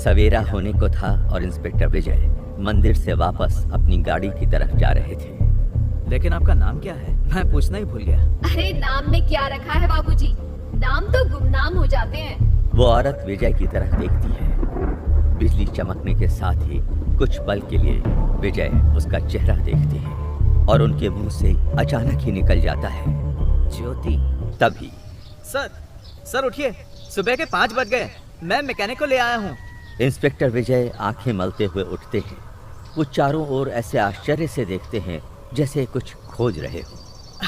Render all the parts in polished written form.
सवेरा होने को था और इंस्पेक्टर विजय मंदिर से वापस अपनी गाड़ी की तरफ जा रहे थे। लेकिन आपका नाम क्या है? मैं पूछना ही भूल गया। अरे नाम में क्या रखा है बाबूजी, नाम तो गुमनाम हो जाते हैं। वो औरत विजय की तरफ देखती है। बिजली चमकने के साथ ही कुछ पल के लिए विजय उसका चेहरा देखते हैं और उनके मुंह से अचानक ही निकल जाता है, ज्योति। तभी सर उठिए, सुबह के 5 बज गए, मैं मैकेनिक को ले आया हूँ। इंस्पेक्टर विजय आंखें मलते हुए उठते हैं। वो चारों ओर ऐसे आश्चर्य से देखते हैं जैसे कुछ खोज रहे हो।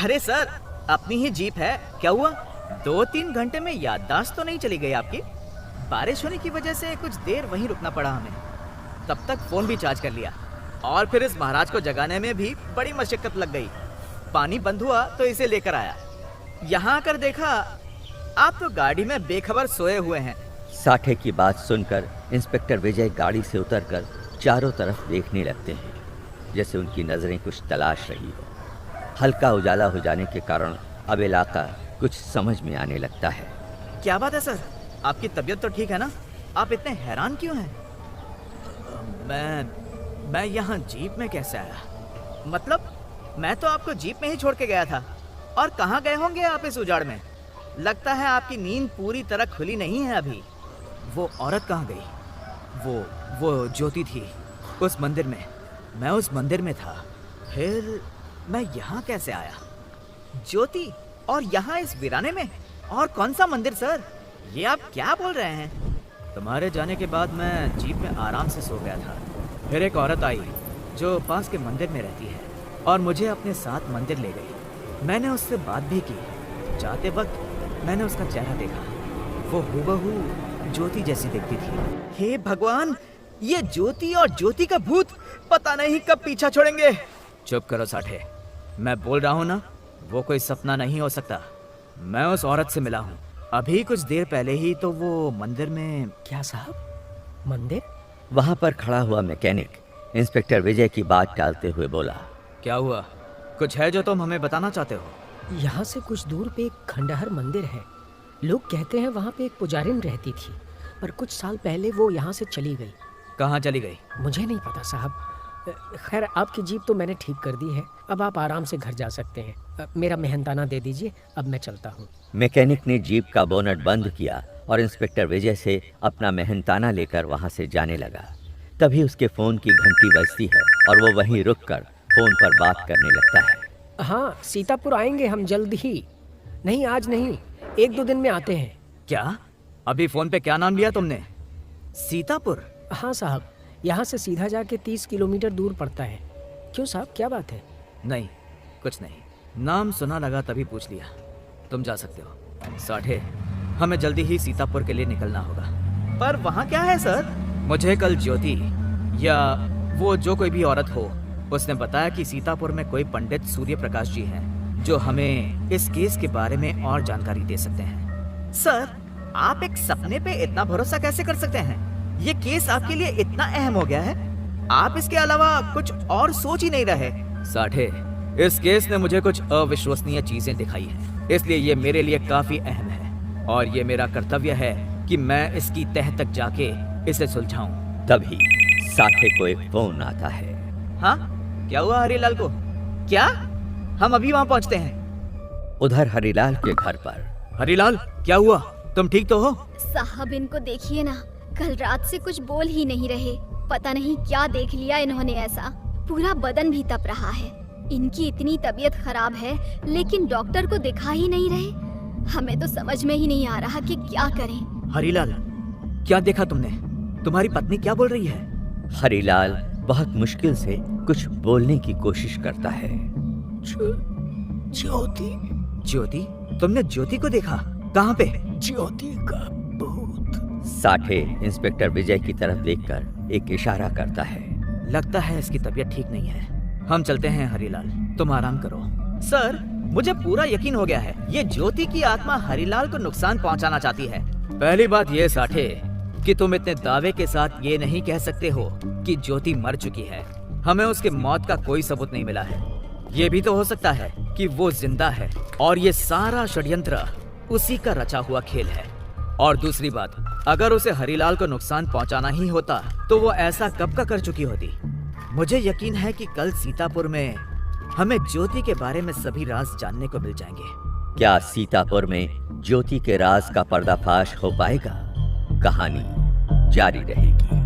अरे सर, अपनी ही जीप है, क्या हुआ? 2-3 घंटे में याददाश्त तो नहीं चली गई आपकी? बारिश होने की वजह से कुछ देर वहीं रुकना पड़ा हमें। तब तक फोन भी चार्ज कर लिया और फिर इस महाराज को जगाने में भी बड़ी मशक्कत लग गई। पानी बंद हुआ तो इसे लेकर आया। यहाँ आकर देखा आप तो गाड़ी में बेखबर सोए हुए हैं। साठे की बात सुनकर इंस्पेक्टर विजय गाड़ी से उतरकर चारों तरफ देखने लगते हैं, जैसे उनकी नजरें कुछ तलाश रही हो। हल्का उजाला हो जाने के कारण अब इलाका कुछ समझ में आने लगता है। क्या बात है सर, आपकी तबीयत तो ठीक है ना? आप इतने हैरान क्यों हैं? मैं यहाँ जीप में कैसे आया? मतलब मैं तो आपको जीप में ही छोड़ के गया था। और कहाँ गए होंगे आप इस उजाड़ में? लगता है आपकी नींद पूरी तरह खुली नहीं है अभी। वो औरत कहाँ गई? वो ज्योति थी उस मंदिर में। मैं उस मंदिर में था, फिर मैं यहाँ कैसे आया? ज्योति और यहाँ इस वीराने में? और कौन सा मंदिर सर? ये आप क्या बोल रहे हैं? तुम्हारे जाने के बाद मैं जीप में आराम से सो गया था। फिर एक औरत आई जो पास के मंदिर में रहती है और मुझे अपने साथ मंदिर ले गई। मैंने उससे बात भी की। जाते वक्त मैंने उसका चेहरा देखा, वो हूबहू ज्योति जैसी दिखती थी। हे भगवान, ये ज्योति और ज्योति का भूत पता नहीं कब पीछा छोड़ेंगे। चुप करो साठे, मैं बोल रहा हूँ ना, वो कोई सपना नहीं हो सकता। मैं उस औरत से मिला हूँ अभी कुछ देर पहले ही। तो वो मंदिर में। क्या साहब, मंदिर? वहां पर खड़ा हुआ मैकेनिक इंस्पेक्टर विजय की बात टालते हुए बोला, क्या हुआ? कुछ है जो तुम हमें बताना चाहते हो? यहाँ से कुछ दूर पे एक खंडहर मंदिर है। लोग कहते हैं वहाँ पे एक पुजारिन रहती थी, पर कुछ साल पहले वो यहाँ से चली गई। कहाँ चली गई? मुझे नहीं पता साहब। खैर, आपकी जीप तो मैंने ठीक कर दी है, अब आप आराम से घर जा सकते हैं। मेरा मेहनताना दे दीजिए, अब मैं चलता हूँ। मैकेनिक ने जीप का बोनट बंद किया और इंस्पेक्टर विजय से अपना मेहनताना लेकर वहां से जाने लगा। तभी उसके फोन की घंटी बजती है और वो वहीं रुककर फोन पर बात करने लगता है। हाँ, सीतापुर आएंगे हम जल्द ही। नहीं, आज नहीं, 1-2 दिन में आते हैं। क्या? अभी फोन पे क्या नाम लिया तुमने? सीतापुर? हाँ साहब, यहाँ से सीधा जाके 30 किलोमीटर दूर पड़ता है। क्यों साहब, क्या बात है? नहीं, कुछ नहीं, नाम सुना लगा तभी पूछ लिया। तुम जा सकते हो साठे, हमें जल्दी ही सीतापुर के लिए निकलना होगा। पर वहाँ क्या है सर? मुझे कल ज्योति या वो जो कोई भी औरत हो, उसने बताया कि सीतापुर में कोई पंडित सूर्य प्रकाश जी हैं जो हमें इस केस के बारे में और जानकारी दे सकते हैं। सर, आप एक सपने पे इतना भरोसा कैसे कर सकते हैं? ये केस आपके लिए इतना अहम हो गया है, आप इसके अलावा कुछ और सोच ही नहीं रहे। साठे, इस केस ने मुझे कुछ अविश्वसनीय चीजें दिखाई हैं, इसलिए ये मेरे लिए काफी अहम है और ये मेरा कर्तव्य है कि मैं इसकी तह तक जाके इसे सुलझाऊं। तभी साठे को एक फोन आता है। हाँ, क्या हुआ हरीलाल को? क्या? हम अभी वहाँ पहुँचते हैं। उधर हरीलाल के घर पर। हरीलाल, क्या हुआ? तुम ठीक तो हो? साहब, इनको देखिए ना, कल रात से कुछ बोल ही नहीं रहे। पता नहीं क्या देख लिया इन्होंने ऐसा, पूरा बदन भी तप रहा है। इनकी इतनी तबीयत खराब है लेकिन डॉक्टर को दिखा ही नहीं रहे। हमें तो समझ में ही नहीं आ रहा कि क्या करें। हरीलाल, क्या देखा तुमने? तुम्हारी पत्नी क्या बोल रही है? हरीलाल बहुत मुश्किल से कुछ बोलने की कोशिश करता है। ज्योति। ज्योति? तुमने ज्योति को देखा? कहाँ पे? ज्योति का भूत। साठे इंस्पेक्टर विजय की तरफ देखकर एक इशारा करता है। लगता है इसकी तबीयत ठीक नहीं है, हम चलते हैं हरीलाल, तुम आराम करो। सर, मुझे पूरा यकीन हो गया है, ये ज्योति की आत्मा हरीलाल को नुकसान पहुंचाना चाहती है। पहली बात ये साठे कि तुम इतने दावे के साथ ये नहीं कह सकते हो कि ज्योति मर चुकी है। हमें उसके मौत का कोई सबूत नहीं मिला है। ये भी तो हो सकता है कि वो जिंदा है और ये सारा षड्यंत्र उसी का रचा हुआ खेल है। और दूसरी बात, अगर उसे हरीलाल को नुकसान पहुंचाना ही होता तो वो ऐसा कब का कर चुकी होती। मुझे यकीन है कि कल सीतापुर में हमें ज्योति के बारे में सभी राज जानने को मिल जाएंगे। क्या सीतापुर में ज्योति के राज का पर्दाफाश हो पाएगा? कहानी जारी रहेगी।